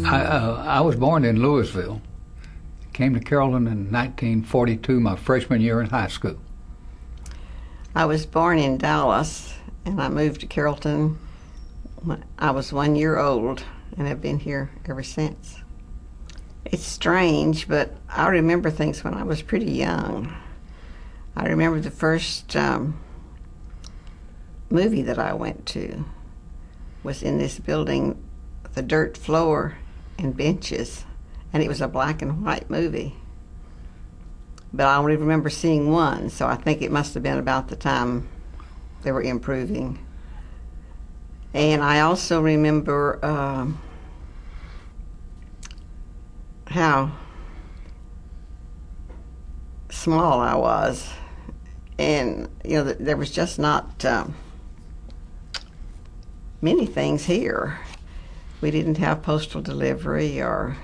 I was born in Louisville. Came to Carrollton in 1942, my freshman year in high school. I was born in Dallas, and I moved to Carrollton when I was 1 year old, and have been here ever since. It's strange, but I remember things when I was pretty young. I remember the first movie that I went to was in this building, the dirt floor and benches, and it was a black and white movie. But I only remember seeing one, so I think it must have been about the time they were improving. And I also remember how small I was, and there was just not many things here. We didn't have postal delivery or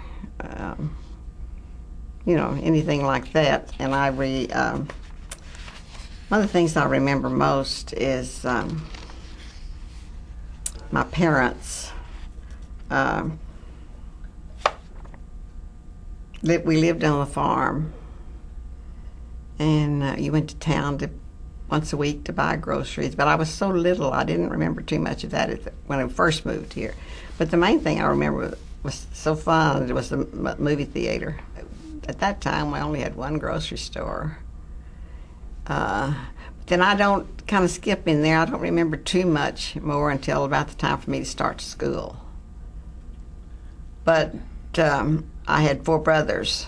anything like that. And one of the things I remember most is my parents. We lived on a farm, and you went to town once a week to buy groceries. But I was so little, I didn't remember too much of that when I first moved here. But the main thing I remember was so fun. It was the movie theater. At that time, we only had one grocery store. Then I don't kind of skip in there. I don't remember too much more until about the time for me to start school. But I had 4 brothers.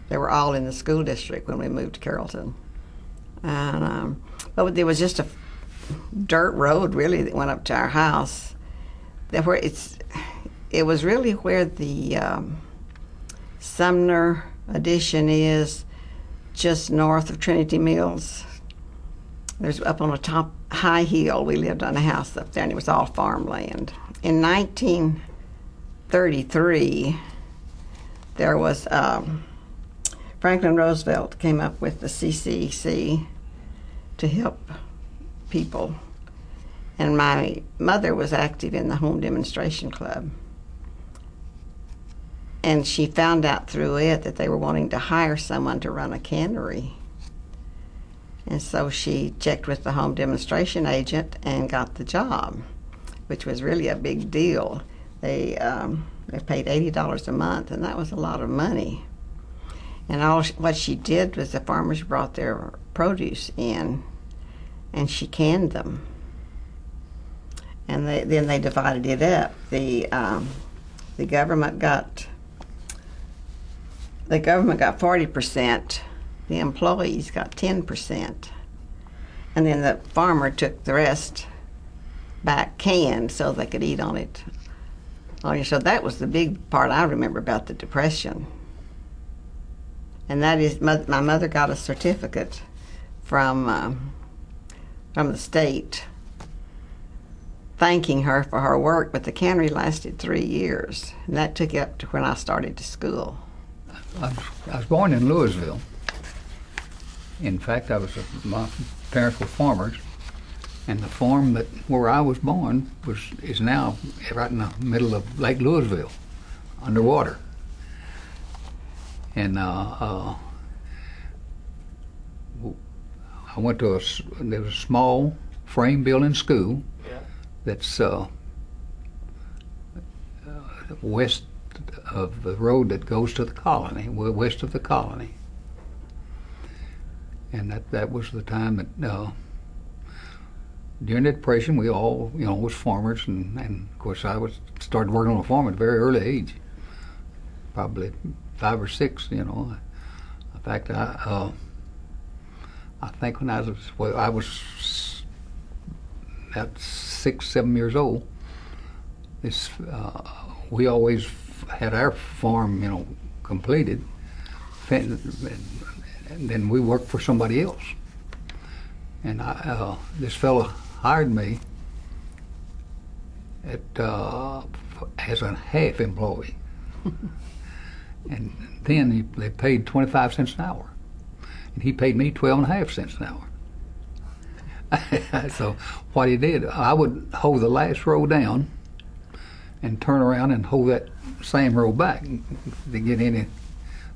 They were all in the school district when we moved to Carrollton. And, but there was just a dirt road, really, that went up to our house. It was really where the Sumner addition is, just north of Trinity Mills. There's up on a top high hill. We lived on a house up there, and it was all farmland. In 1933, there was Franklin Roosevelt came up with the CCC to help people. And my mother was active in the Home Demonstration Club. And she found out through it that they were wanting to hire someone to run a cannery. And so she checked with the home demonstration agent and got the job, which was really a big deal. They paid $80 a month, and that was a lot of money. And what she did was the farmers brought their produce in, and she canned them. And then they divided it up. The government got 40%. The employees got 10%. And then the farmer took the rest back canned so they could eat on it. So that was the big part I remember about the Depression. And that is, my mother got a certificate from the state thanking her for her work, but the cannery lasted 3 years, and that took it up to when I started to school. I was born in Louisville. In fact, my parents were farmers, and the farm where I was born is now right in the middle of Lake Louisville, underwater. And I went to there was a small frame building school that's west of the road that goes to the colony, west of the colony. And that was the time that during the Depression we all was farmers, and of course I started working on a farm at a very early age, probably 5 or 6. In fact, I think when I was about 6, 7 years old, we always had our farm, completed, and then we worked for somebody else. And this fellow hired me as a half employee. And then they paid 25 cents an hour. And he paid me 12.5 cents an hour. So what he did, I would hold the last row down, and turn around and hold that same row back to get any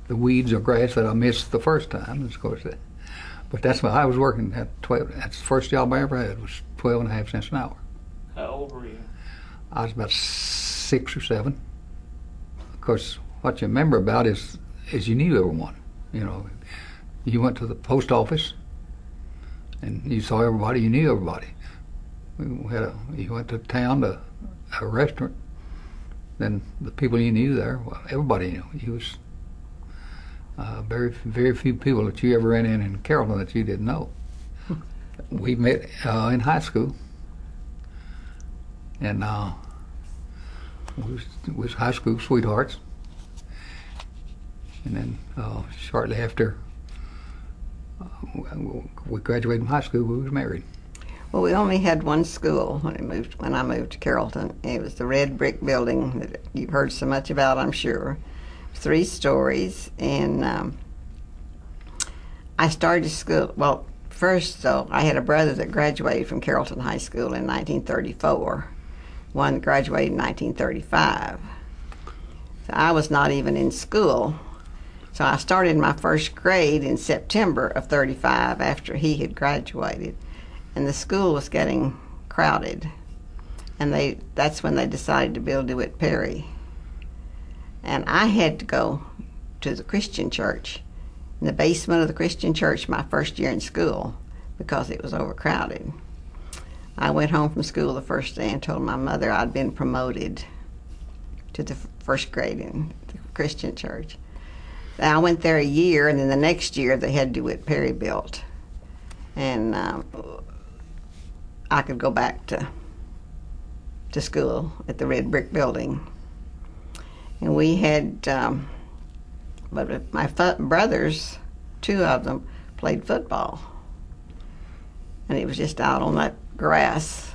the weeds or grass that I missed the first time. Of course, but that's why I was working at 12. That's the first job I ever had, was 12.5 cents an hour. How old were you? I was about 6 or 7. Of course, what you remember about is you knew everyone. You know, you went to the post office and you saw everybody. You knew everybody. You went to town to a restaurant. Then the people you knew there, well, everybody knew. You was very few people that you ever ran in Carrollton that you didn't know. We met in high school, and we was high school sweethearts. And then shortly after we graduated from high school, we was married. Well, we only had one school when I moved to Carrollton. It was the red brick building that you've heard so much about, I'm sure. 3 stories, and I started school. Well, first, though, I had a brother that graduated from Carrollton High School in 1934. One that graduated in 1935. So I was not even in school. So I started my first grade in September of 35 after he had graduated. And the school was getting crowded. And that's when they decided to build DeWitt Perry. And I had to go to the Christian church, in the basement of the Christian church my first year in school, because it was overcrowded. I went home from school the first day and told my mother I'd been promoted to the first grade in the Christian church. I went there a year, and then the next year they had DeWitt Perry built. And I could go back to school at the red brick building. And we had, but my brothers, 2 of them, played football. And it was just out on that grass,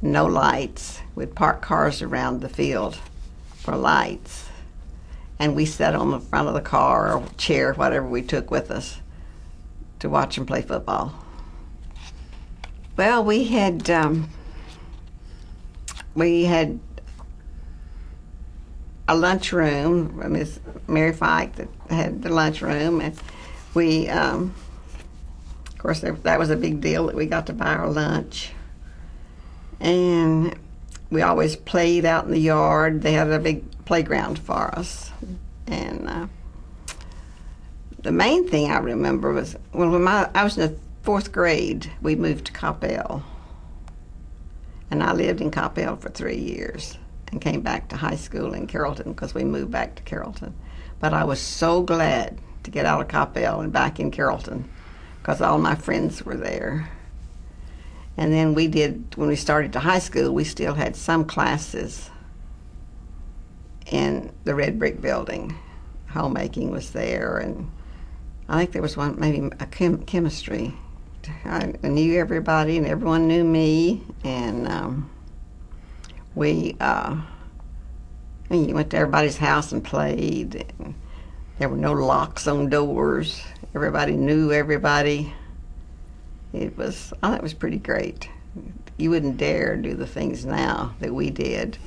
no lights. We'd park cars around the field for lights. And we sat on the front of the car or chair, whatever we took with us, to watch them play football. Well, we had a lunchroom. Miss Mary Fike that had the lunchroom, and we, of course, that was a big deal that we got to buy our lunch. And we always played out in the yard. They had a big playground for us. And the main thing I remember was when I was in the 4th grade, we moved to Coppell. And I lived in Coppell for 3 years and came back to high school in Carrollton because we moved back to Carrollton. But I was so glad to get out of Coppell and back in Carrollton because all my friends were there. And then when we started to high school, we still had some classes in the red brick building. Homemaking was there, and I think there was one, maybe a chemistry. I knew everybody, and everyone knew me, and you went to everybody's house and played. And there were no locks on doors. Everybody knew everybody. I thought it was pretty great. You wouldn't dare do the things now that we did.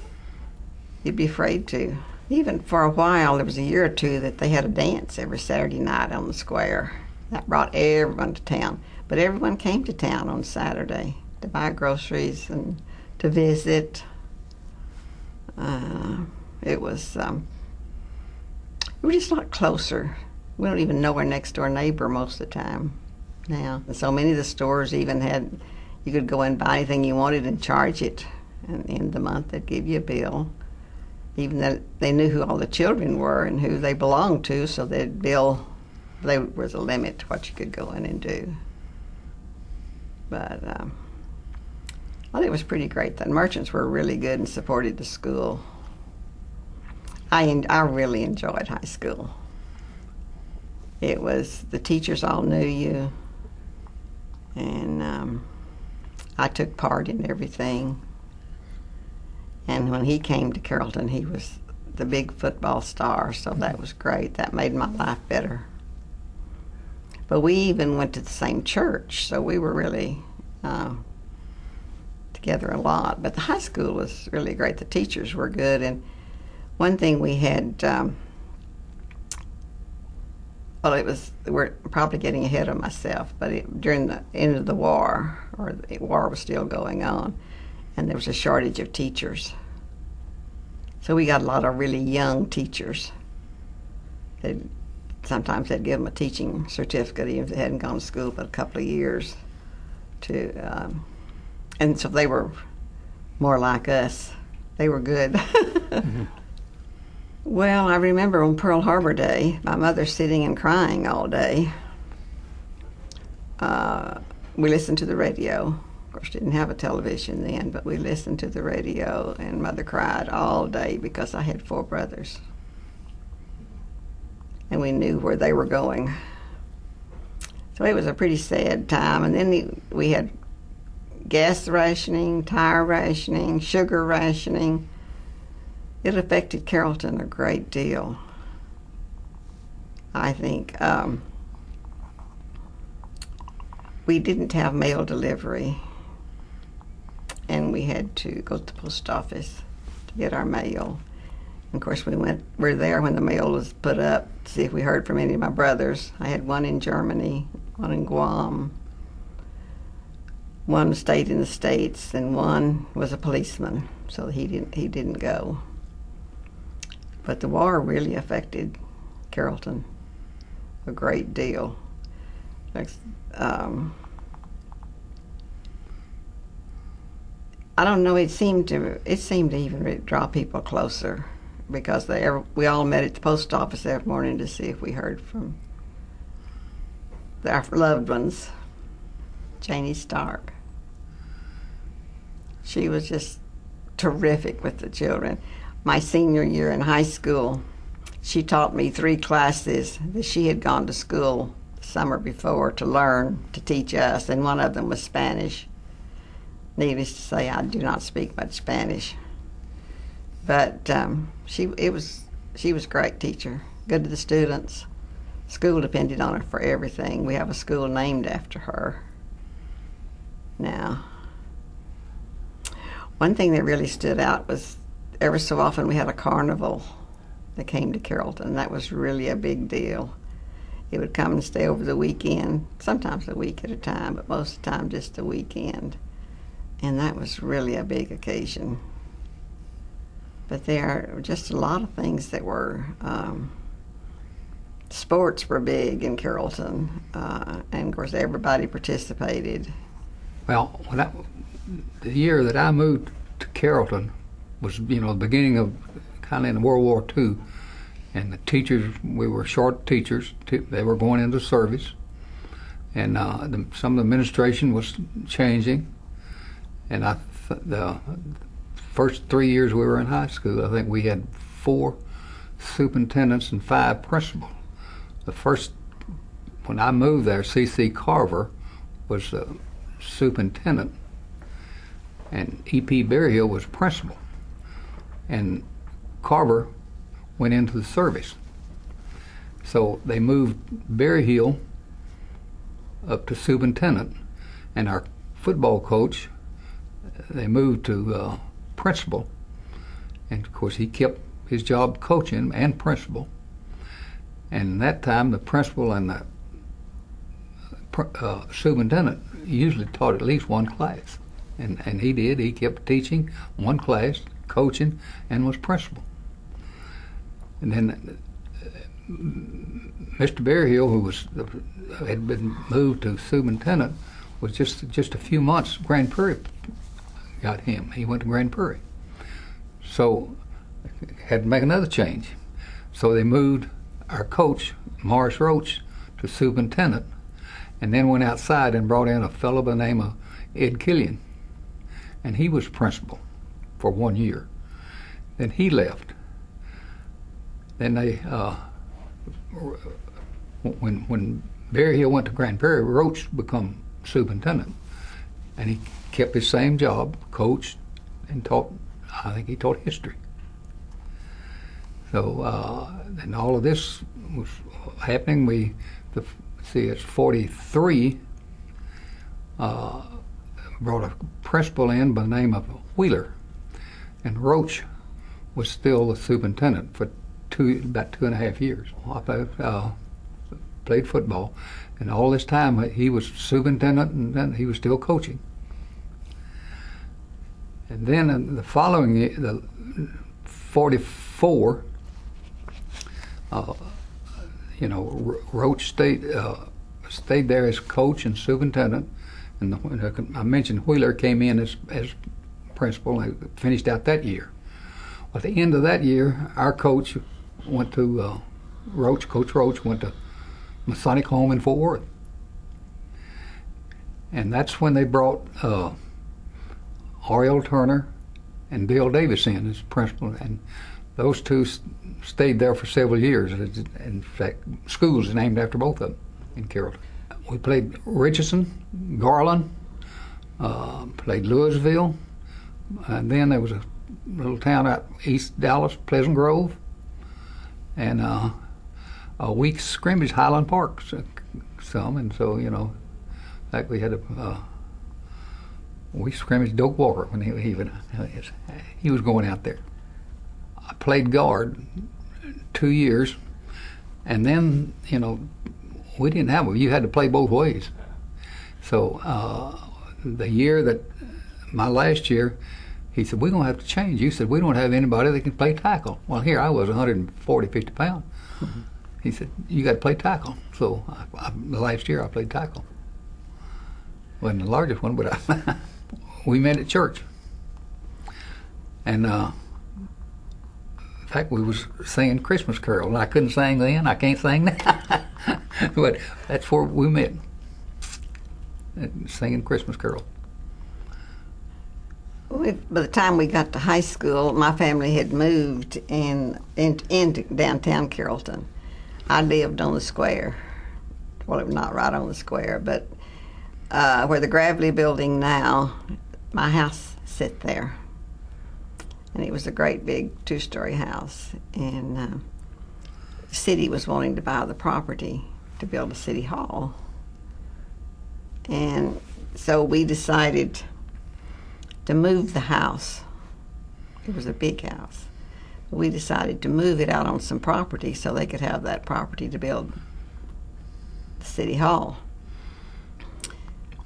You'd be afraid to. Even for a while, there was a year or 2 that they had a dance every Saturday night on the square. That brought everyone to town. But everyone came to town on Saturday to buy groceries and to visit. It was we were just a lot closer. We don't even know our next door neighbor most of the time now. And so many of the stores even had, you could go and buy anything you wanted and charge it. And at the end of the month, they'd give you a bill. Even though they knew who all the children were and who they belonged to, so they'd bill. There was a limit to what you could go in and do. But I think it was pretty great. The merchants were really good and supported the school. I really enjoyed high school. It was, the teachers all knew you, and I took part in everything. And when he came to Carrollton, he was the big football star, so that was great. That made my life better. But we even went to the same church, so we were really together a lot. But the high school was really great. The teachers were good. And one thing we had, we're probably getting ahead of myself, but during the end of the war, or the war was still going on, and there was a shortage of teachers. So we got a lot of really young teachers. Sometimes they'd give them a teaching certificate even if they hadn't gone to school but a couple of years. And so they were more like us. They were good. Mm-hmm. Well, I remember on Pearl Harbor Day, my mother sitting and crying all day. We listened to the radio. Of course, didn't have a television then, but we listened to the radio, and Mother cried all day because I had 4 brothers. And we knew where they were going. So it was a pretty sad time. And then we had gas rationing, tire rationing, sugar rationing. It affected Carrollton a great deal. I think we didn't have mail delivery, and we had to go to the post office to get our mail. And of course, we were there when the mail was put up to see if we heard from any of my brothers. I had one in Germany, one in Guam, one stayed in the States, and one was a policeman, so he didn't go. But the war really affected Carrollton a great deal. I don't know. It seemed to even draw people closer, because we all met at the post office every morning to see if we heard from our loved ones. Janie Stark. She was just terrific with the children. My senior year in high school, she taught me 3 classes that she had gone to school the summer before to learn, to teach us, and one of them was Spanish. Needless to say, I do not speak much Spanish. But she was a great teacher, good to the students. School depended on her for everything. We have a school named after her now. One thing that really stood out was every so often we had a carnival that came to Carrollton. That was really a big deal. It would come and stay over the weekend, sometimes a week at a time, but most of the time just a weekend. And that was really a big occasion. But there are just a lot of things that were, sports were big in Carrollton, and of course everybody participated. Well, the year that I moved to Carrollton was, the beginning of kind of in World War II, and the teachers, we were short teachers. They were going into service, and some of the administration was changing, and the first 3 years we were in high school, I think we had 4 superintendents and 5 principals. When I moved there, C.C. Carver was the superintendent, and E.P. Berryhill was principal. And Carver went into the service. So they moved Berryhill up to superintendent, and our football coach, they moved to principal. And of course he kept his job coaching and principal. And that time the principal and the superintendent usually taught at least one class. And he did. He kept teaching one class, coaching, and was principal. And then Mr. Berryhill, who had been moved to superintendent, was just a few months. Grand Prairie got him. He went to Grand Prairie. So had to make another change. So they moved our coach, Morris Roach, to superintendent, and then went outside and brought in a fellow by the name of Ed Killian, and he was principal for 1 year. Then he left. Then they, when Berryhill went to Grand Prairie, Roach became superintendent, and he kept his same job, coached, and taught. I think he taught history. So, and all of this was happening. It's 43. brought a principal in by the name of Wheeler, and Roach was still the superintendent for about 2.5 years. I played football, and all this time he was superintendent, and then he was still coaching. And then in the following year, the 44, Roach stayed there as coach and superintendent, and I mentioned Wheeler came in as principal and finished out that year. At the end of that year, our coach went to Coach Roach went to Masonic Home in Fort Worth, and that's when they brought Oriole Turner and Dale Davis in as principal, and those two stayed there for several years. In fact, schools named after both of them in Carrollton. We played Richardson, Garland, played Louisville, and then there was a little town out east Dallas, Pleasant Grove, and a week's scrimmage, Highland Park, some, and so, in fact, we had we scrimmaged Doak Walker when he was going out there. I played guard 2 years, and then, we didn't have you had to play both ways. So the year that, my last year, he said, we're going to have to change. You said, we don't have anybody that can play tackle. Well, here I was 140, 50 pounds. Mm-hmm. He said, you got to play tackle. So the last year I played tackle. Wasn't the largest one, but we met at church. And in fact, we was singing Christmas Carol. And I couldn't sing then, I can't sing now. But that's where we met, singing Christmas Carol. By the time we got to high school, my family had moved into downtown Carrollton. I lived on the square. Well, it was not right on the square, but where the Gravely building now, my house sit there. And it was a great big 2-story house. And the city was wanting to buy the property to build a city hall. And so we decided to move the house. It was a big house. We decided to move it out on some property so they could have that property to build the city hall.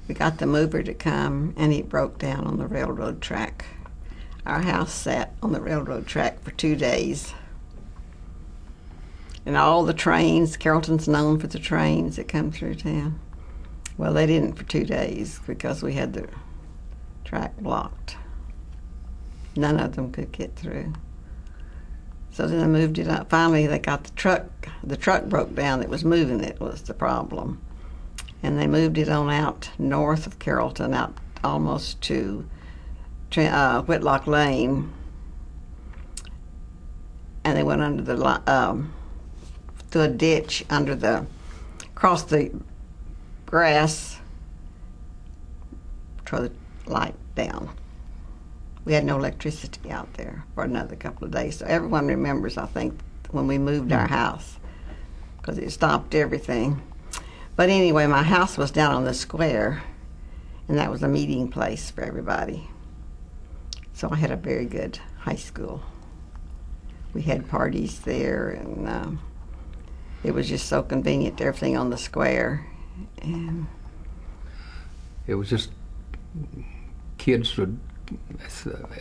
We got the mover to come, and he broke down on the railroad track. Our house sat on the railroad track for 2 days. And all the trains, Carrollton's known for the trains that come through town. Well, they didn't for 2 days because we had the track blocked. None of them could get through. So then they moved it up. Finally, they got the truck. The truck broke down that was moving it was the problem. And they moved it on out north of Carrollton, out almost to Whitlock Lane. And they went under the through a ditch across the grass, tore the light down. We had no electricity out there for another couple of days. So everyone remembers, I think, when we moved our house, because it stopped everything. But anyway, my house was down on the square, and that was a meeting place for everybody. So I had a very good high school. We had parties there, and it was just so convenient, everything on the square. And it was just kids would,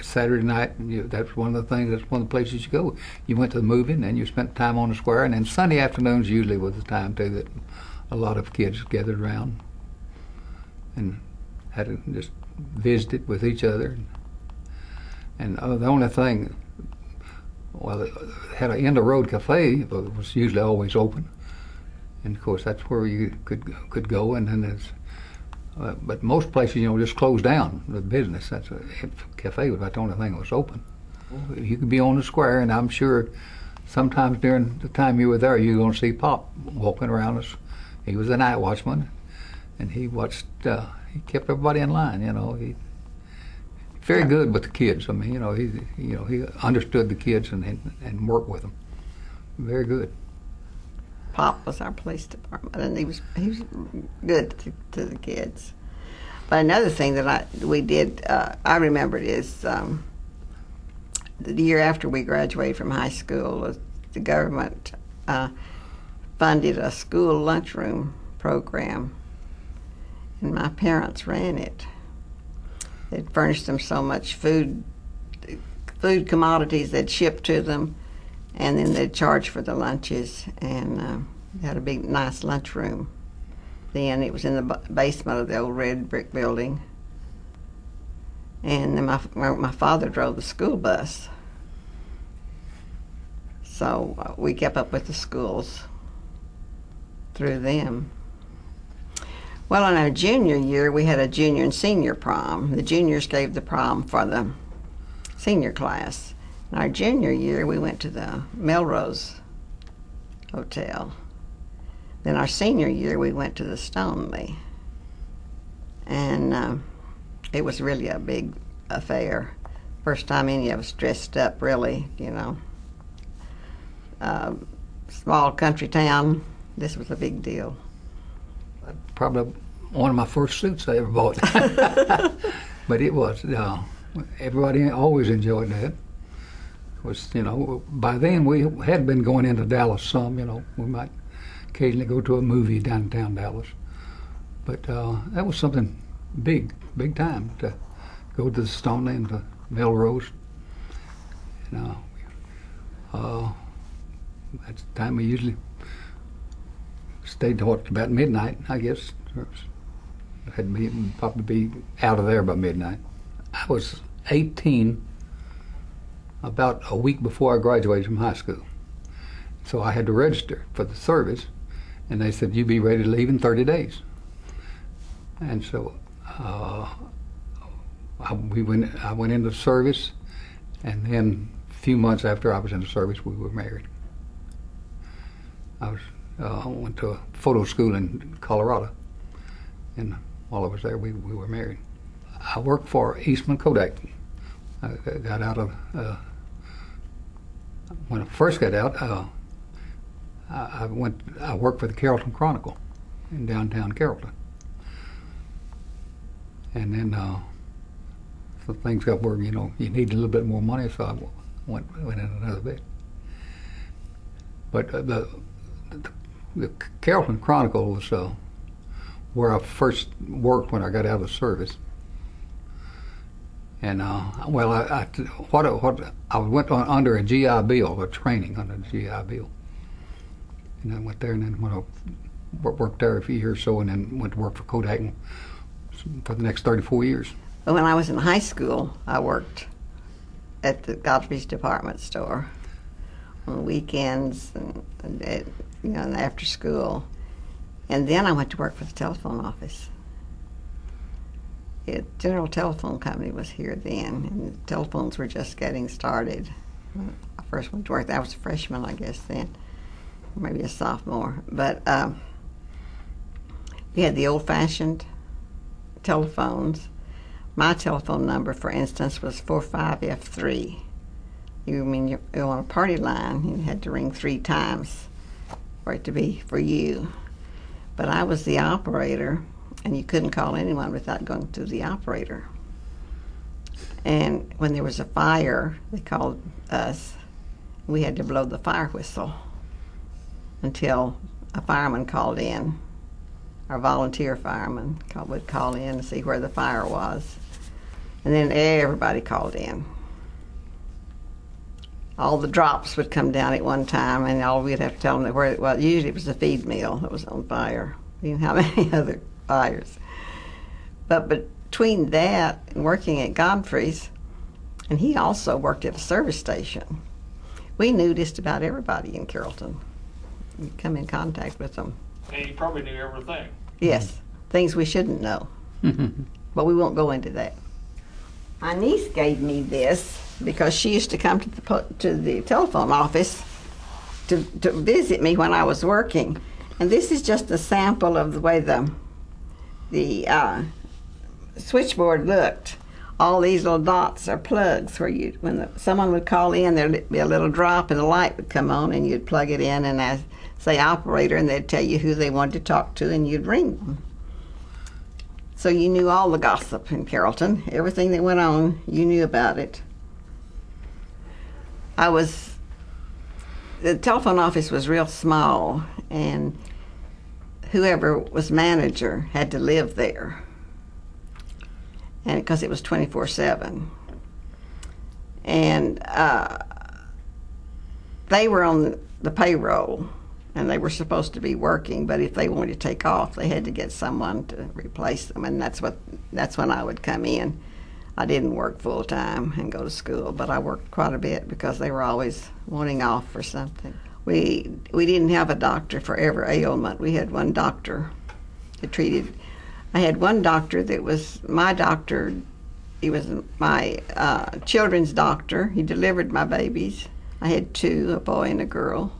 Saturday night, that's one of the things, that's one of the places you go. You went to the movie, and then you spent time on the square, and then Sunday afternoons usually was the time, too, that a lot of kids gathered around and had to just visited with each other. And the only thing, well, it had an end-of-road cafe, but it was usually always open. And of course, that's where you could go. And then there's, but most places, just closed down the business. That's a cafe was about the only thing that was open. You could be on the square, and I'm sure sometimes during the time you were there, you're going to see Pop walking around us. He was a night watchman, and he watched. He kept everybody in line. He very good with the kids. I mean, he understood the kids and worked with them. Very good. Pop was our police department, and he was good to the kids. But another thing that we did, I remembered is the year after we graduated from high school, the government funded a school lunchroom program, and my parents ran it. They'd furnished them so much food commodities they'd ship to them, and then they'd charge for the lunches, and they had a big, nice lunchroom. Then it was in the basement of the old red brick building, and then my father drove the school bus, so we kept up with the schools through them. Well, in our junior year, we had a junior and senior prom. The juniors gave the prom for the senior class. In our junior year, we went to the Melrose Hotel. Then our senior year, we went to the Stoneleigh. And it was really a big affair. First time any of us dressed up, really, you know. Small country town, this was a big deal. Probably one of my first suits I ever bought. But it was, everybody always enjoyed that. Was, you know, by then we had been going into Dallas some, you know. We might occasionally go to a movie downtown Dallas. But that was something big time to go to the Stoneleigh and to Melrose. You know, that's the time we usually stayed till about midnight, I guess. Had to probably be out of there by midnight. I was 18 about a week before I graduated from high school. So I had to register for the service, and they said, "You be ready to leave in 30 days." And so I went into service, and then a few months after I was in the service, we were married. I went to a photo school in Colorado, and while I was there, we were married. I worked for Eastman Kodak. I got out of, when I first got out, I worked for the Carrollton Chronicle in downtown Carrollton. And then so things got where, you know, you need a little bit more money, so I went in another bit. But the Carrollton Chronicle was where I first worked when I got out of service. And well, I went on under a GI Bill, a training under the GI Bill. And I went there, and then worked there a few years or so, and then went to work for Kodak for the next 34 years. But when I was in high school, I worked at the Godfrey's department store on the weekends and you know, after school. And then I went to work for the telephone office. General Telephone Company was here then, and the telephones were just getting started. I first went to work, I was a freshman, I guess, then, or maybe a sophomore. But we had the old-fashioned telephones. My telephone number, for instance, was 45F3. You're on a party line, you had to ring 3 times for it to be for you. But I was the operator, and you couldn't call anyone without going through the operator. And when there was a fire, they called us. We had to blow the fire whistle until a fireman called in. Our volunteer fireman would call in to see where the fire was. And then everybody called in. All the drops would come down at one time, and all we'd have to tell them where it was. Usually it was a feed mill that was on fire. We didn't have any other fires. But between that and working at Godfrey's, and he also worked at a service station, we knew just about everybody in Carrollton. We'd come in contact with them. And you probably knew everything. Yes, things we shouldn't know. But we won't go into that. My niece gave me this because she used to come to the telephone office to visit me when I was working. And this is just a sample of the way the switchboard looked. All these little dots are plugs where when someone would call in, there'd be a little drop and a light would come on, and you'd plug it in and say operator, and they'd tell you who they wanted to talk to, and you'd ring them. So So you knew all the gossip in Carrollton. Everything that went on, you knew about it. The telephone office was real small, and whoever was manager had to live there, and because it was 24/7. And they were on the payroll, and they were supposed to be working, but if they wanted to take off, they had to get someone to replace them, and that's when I would come in. I didn't work full time and go to school, but I worked quite a bit because they were always wanting off for something. We didn't have a doctor for every ailment. We had one doctor that treated. I had one doctor that was my doctor. He was my children's doctor. He delivered my babies. I had two, a boy and a girl.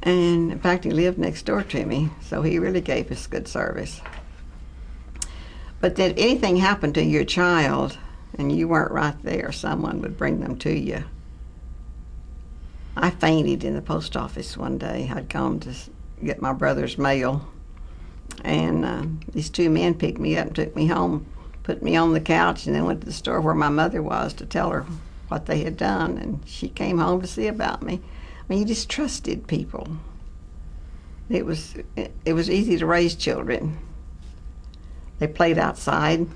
And in fact, he lived next door to me, so he really gave us good service. But if anything happened to your child and you weren't right there, someone would bring them to you. I fainted in the post office one day. I'd come to get my brother's mail, and these two men picked me up and took me home, put me on the couch, and then went to the store where my mother was to tell her what they had done, and she came home to see about me. I mean, you just trusted people. It was easy to raise children. They played outside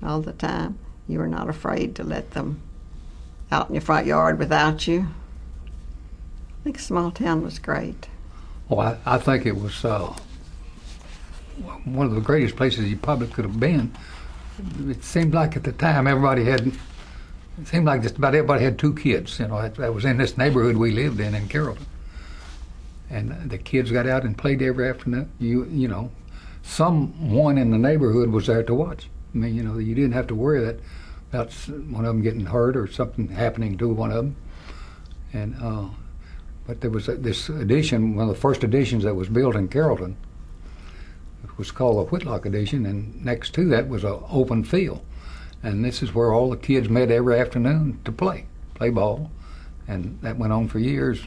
all the time. You were not afraid to let them out in your front yard without you. I think a small town was great. Well, I think it was one of the greatest places you probably could have been. It seemed like at the time it seemed like just about everybody had two kids. You know, that was in this neighborhood we lived in Carrollton. And the kids got out and played every afternoon. You know, someone in the neighborhood was there to watch. I mean, you know, you didn't have to worry about one of them getting hurt or something happening to one of them. And but there was this addition, one of the first additions that was built in Carrollton. It was called the Whitlock Addition, and next to that was an open field. And this is where all the kids met every afternoon to play ball. And that went on for years.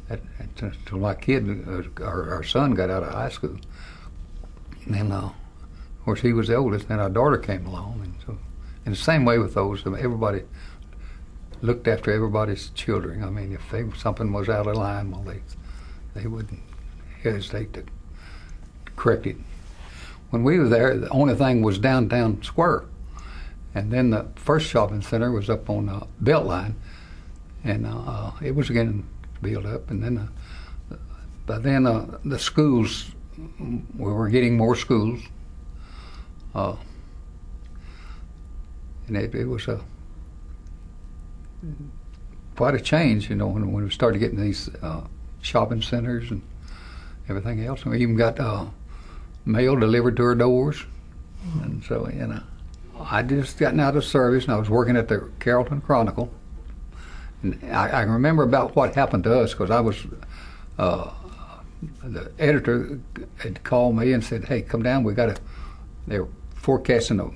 Until my kid, our son, got out of high school. And then, of course, he was the oldest. Then our daughter came along, and so, in the same way with those, everybody looked after everybody's children. I mean, if something was out of line, well, they wouldn't hesitate to correct it. When we were there, the only thing was downtown square, and then the first shopping center was up on Beltline, and it was getting built up, and then by then the schools, we were getting more schools, and it was quite a change, you know, when we started getting these shopping centers and everything else. We even got mail delivered to our doors, and so, you know, I just gotten out of service, and I was working at the Carrollton Chronicle. And I remember about what happened to us, because I was, the editor had called me and said, "Hey, come down, they're forecasting a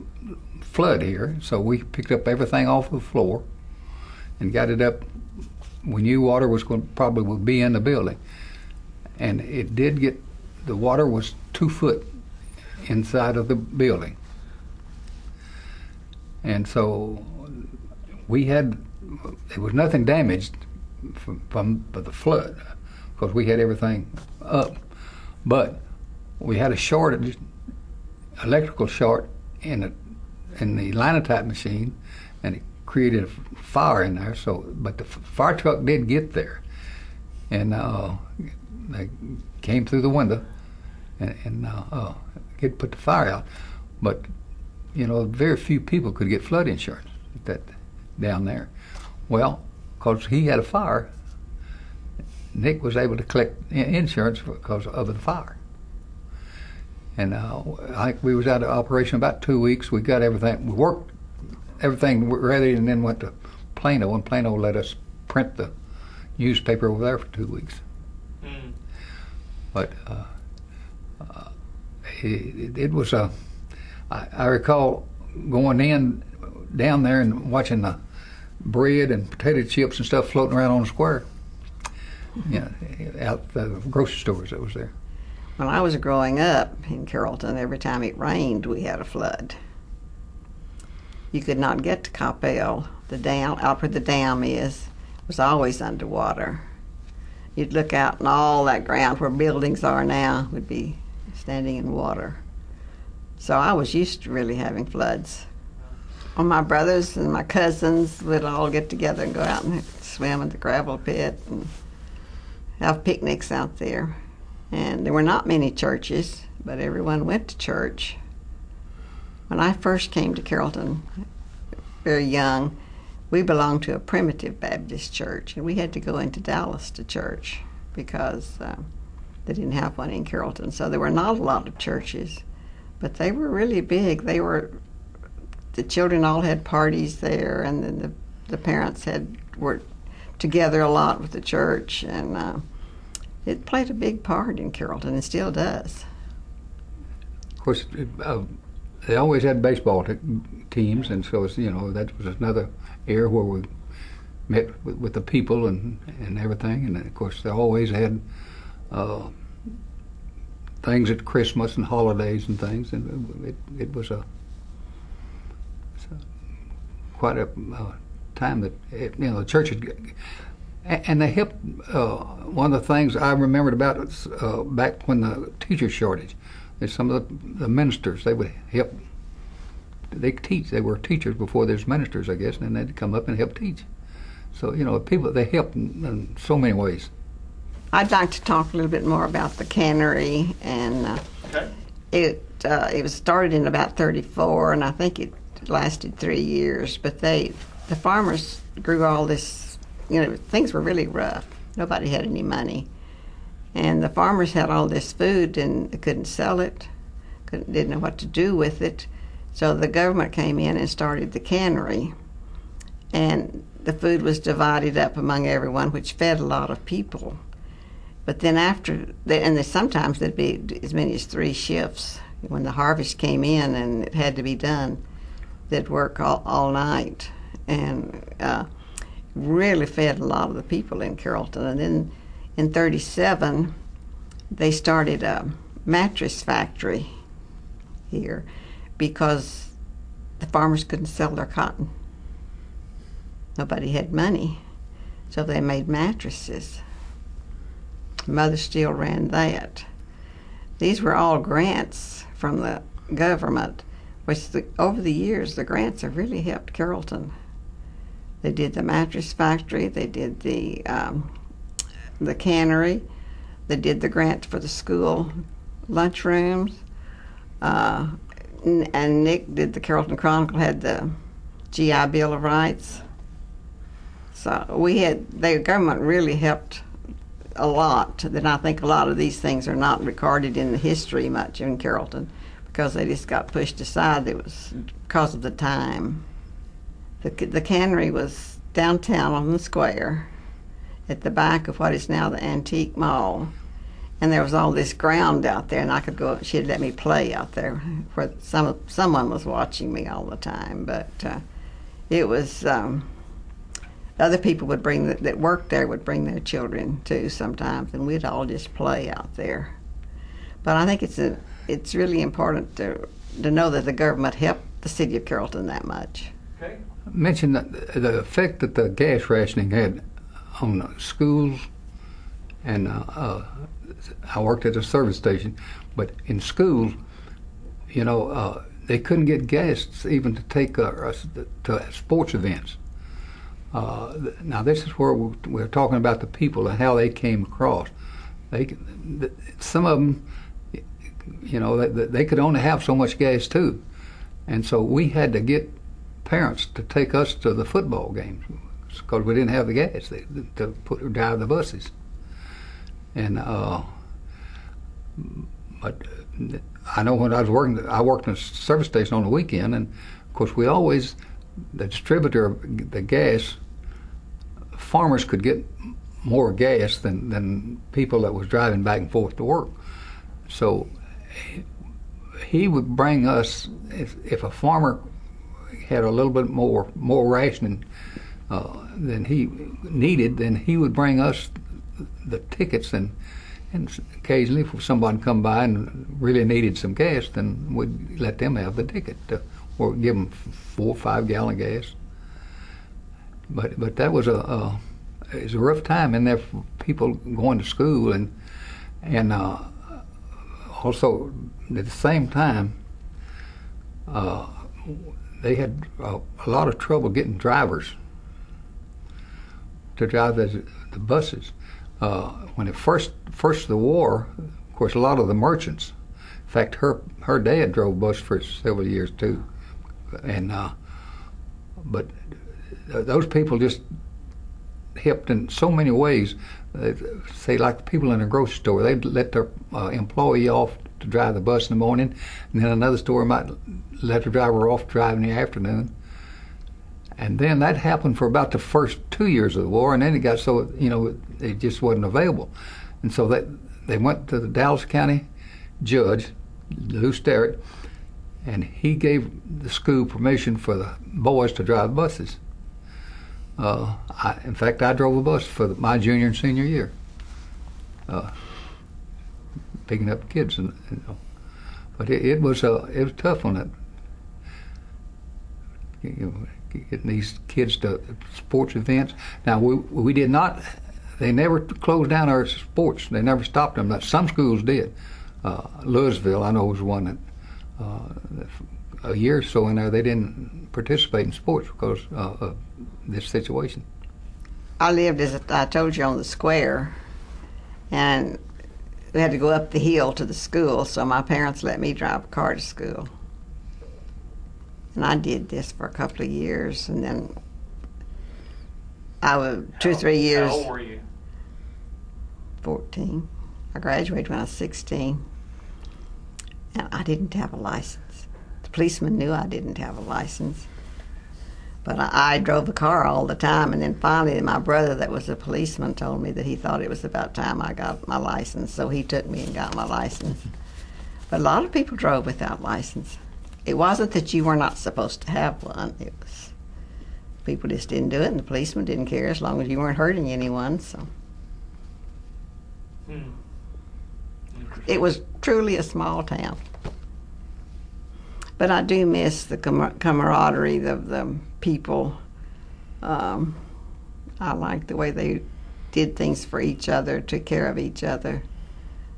flood here." So we picked up everything off the floor and got it up. We knew water was probably would be in the building. And it did the water was 2 foot inside of the building. And so there was nothing damaged from the flood, because we had everything up. But we had a electrical short in the linotype machine, and it created a fire in there. So, but the fire truck did get there, and they came through the window and put the fire out. But you know, very few people could get flood insurance down there. Well, because he had a fire, Nick was able to collect insurance because of the fire. And I think we was out of operation about 2 weeks. We got everything, we worked everything ready, and then went to Plano, and Plano let us print the newspaper over there for 2 weeks. Mm. But it was I recall going down there and watching the bread and potato chips and stuff floating around on the square. You know, out the grocery stores that was there. when I was growing up in Carrollton, every time it rained, we had a flood. You could not get to Coppell. The dam, out where the dam is, was always underwater. You'd look out and all that ground where buildings are now would be standing in water. So I was used to really having floods. Well, my brothers and my cousins would all get together and go out and swim in the gravel pit and have picnics out there. And there were not many churches, but everyone went to church. When I first came to Carrollton, very young, we belonged to a primitive Baptist church, and we had to go into Dallas to church because they didn't have one in Carrollton. So there were not a lot of churches, but they were really big. The children all had parties there, and then the parents were together a lot with the church, and it played a big part in Carrollton and still does. Of course, they always had baseball teams, and so that was another area where we met with the people and everything. And of course, they always had things at Christmas and holidays and things, and it was quite a time that the church had. And they helped. One of the things I remembered about back when the teacher shortage, is some of the ministers, they would help. They teach. They were teachers before there's ministers, I guess, and then they'd come up and help teach. So people, they helped in so many ways. I'd like to talk a little bit more about the cannery, and Okay. it was started in about '34, and I think it lasted 3 years. But the farmers grew all this. Things were really rough. Nobody had any money, and the farmers had all this food and they couldn't sell it. Didn't know what to do with it. So the government came in and started the cannery, and the food was divided up among everyone, which fed a lot of people. But then sometimes there'd be as many as 3 shifts. When the harvest came in and it had to be done, they'd work all night, and really fed a lot of the people in Carrollton. And then in '37, they started a mattress factory here, because the farmers couldn't sell their cotton. Nobody had money, so they made mattresses. Mother still ran that. These were all grants from the government, which over the years the grants have really helped Carrollton. They did the mattress factory, they did the cannery, they did the grant for the school lunchrooms, and Nick did the Carrollton Chronicle, had the GI Bill of Rights. So the government really helped a lot. Then I think a lot of these things are not recorded in the history much in Carrollton because they just got pushed aside. It was because of the time. The cannery was downtown on the square at the back of what is now the Antique Mall. And there was all this ground out there, and I could go. She'd let me play out there, where someone was watching me all the time. But it was other people would that worked there would bring their children too sometimes, and we'd all just play out there. But I think it's really important to know that the government helped the city of Carrollton that much. Okay. Mention the effect that the gas rationing had on schools, and I worked at a service station, but in schools, they couldn't get gas even to take us to sports events. Now this is where we're talking about the people and how they came across. Some of them, they could only have so much gas too, and so we had to get parents to take us to the football games because we didn't have the gas to drive the buses. And but I know when I worked in a service station on the weekend, and of course the distributor of the gas, farmers could get more gas than people that was driving back and forth to work. So he would bring us, if a farmer had a little bit more rationing than he needed, then he would bring us the tickets, and And occasionally, if somebody come by and really needed some gas, then we'd let them have the ticket, or give them 4 or 5 gallon gas. But that was it was a rough time in there for people going to school, and also at the same time, they had a lot of trouble getting drivers to drive the buses. When it first the war, of course, a lot of the merchants. In fact, her dad drove bus for several years too, and but those people just helped in so many ways. Say, like the people in a grocery store, they'd let their employee off to drive the bus in the morning, and then another store might let the driver off to drive in the afternoon. And then that happened for about the first 2 years of the war, and then it got so, it just wasn't available. And so they went to the Dallas County judge, Lou Sterrett, and he gave the school permission for the boys to drive buses. In fact, I drove a bus for my junior and senior year, picking up kids. But it was a tough one. Getting these kids to sports events. Now, we did not, they never closed down our sports. They never stopped them. Some schools did. Louisville, I know, was one that a year or so in there they didn't participate in sports because of this situation. I lived, as I told you, on the square, and we had to go up the hill to the school, so my parents let me drive a car to school. And I did this for a couple of years, and then I was 2 or 3 years. How old were you? 14. I graduated when I was 16, and I didn't have a license. The policeman knew I didn't have a license, but I drove a car all the time. And then finally, my brother, that was a policeman, told me that he thought it was about time I got my license, so he took me and got my license. But a lot of people drove without license. It wasn't that you were not supposed to have one. It was people just didn't do it, and the policeman didn't care as long as you weren't hurting anyone. So it was truly a small town. But I do miss the camaraderie of the people. I like the way they did things for each other, took care of each other.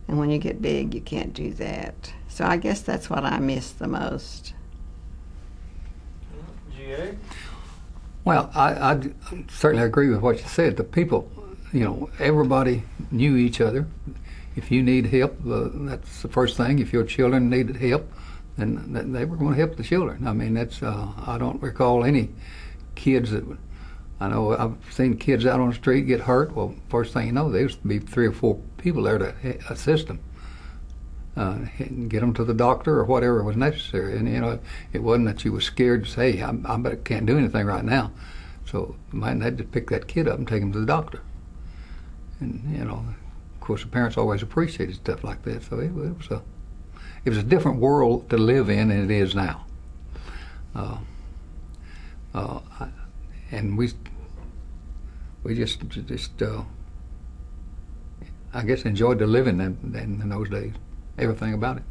And when you get big, you can't do that. So I guess that's what I miss the most. GA? Well, I certainly agree with what you said. The people, everybody knew each other. If you need help, that's the first thing. If your children needed help, then they were going to help the children. I mean, that's I don't recall any kids that. I know I've seen kids out on the street get hurt. Well, first thing you know, there used to be 3 or 4 people there to assist them, and get them to the doctor or whatever was necessary. And it wasn't that you were scared to say, "Hey, I can't do anything right now," so you might have to pick that kid up and take him to the doctor. And of course, the parents always appreciated stuff like that. So it was a different world to live in than it is now. And we just I guess enjoyed the living in those days, everything about it.